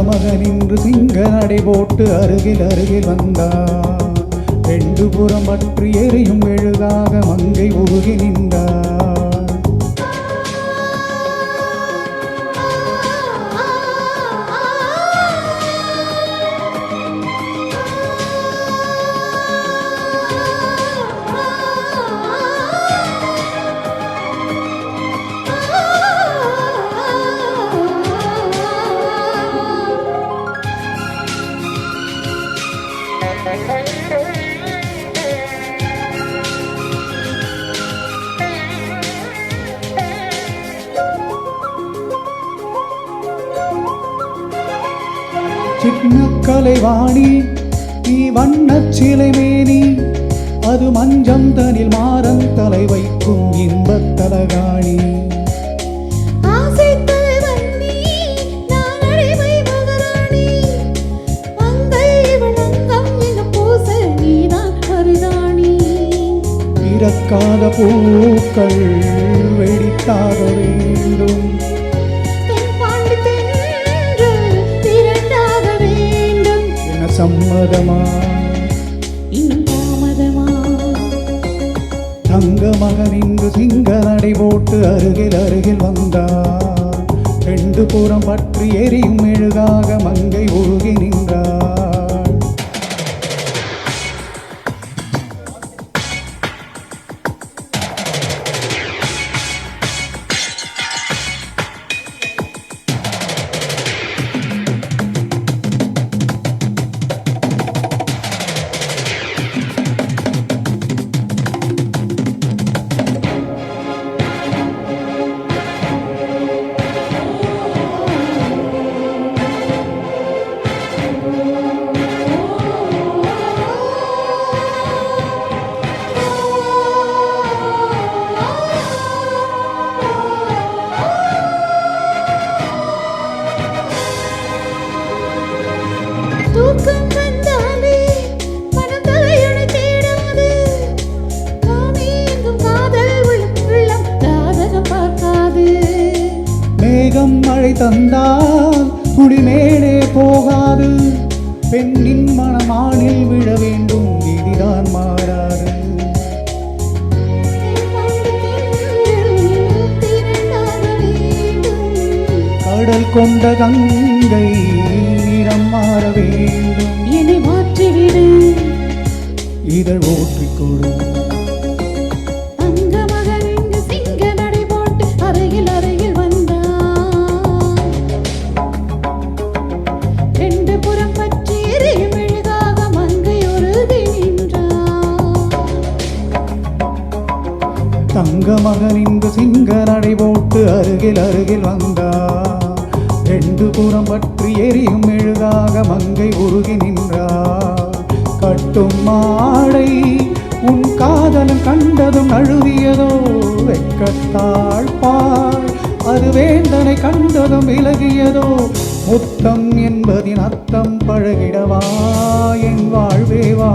மகன் இன்று சிங்க நடை போட்டு அருகில் அருகில் வந்தார். ரெண்டு புறம் பற்றி எரியும் மெழுகாக மங்கை உருகி நின்றார். சின்ன கலைவாணி நீ வண்ணச் சிலை மேனி, அது மஞ்சம் தனில் மாறன் தலை வைக்கும் இன்பத் தலகாணி. பிறக்காத பூக்கள் வெடித்தாக வேண்டும், சம்மதமா இன்னும் தாமதமா? தங்க மகன் இன்று சிங்க நடை போட்டு அருகில் அருகில் வந்தார். ரெண்டு புறம் பற்றி எரியும் மெழுகாக மங்கை உருகி நின்றார். தூக்கம் வந்தாலே மனம் தலையணை தேடாது, தானே எங்கும் காதல் உள்ளம் ஜாதகம் பார்க்காது. மேகம் மழை தந்தால் துளி மேலே போகாது, பெண்ணின் மனமானில் விழ வேண்டும் விதிதான் மாறாது. கடல் கொண்ட கங்கை நிறம் மாற வேண்டும், என்னை மாற்றிவிடு இதழ் ஊற்றிக்கொடு. தங்க மகன் இங்கு சிங்க நடை போட்டு அருகில் அருகில் வந்தார். ரெண்டு புறம் பற்றி எரியும் மெழுகாக மங்கை உருகி நின்றார். தங்க மகன் இங்கு சிங்க நடை போட்டு அருகில் அருகில் வந்தார். ரெண்டு புறம் பற்றி எரியும் மெழுகாக மங்கை உருகி நின்றார். கட்டும் மாடை உன் காதலும் கண்டதும் அழுதியதோ வெட்கத்தாள் பார், அது வேந்தனை கண்டதும் விலகியதோ. முத்தம் என்பதின் அர்த்தம் பழகிடவா என் வாழ்வே வா.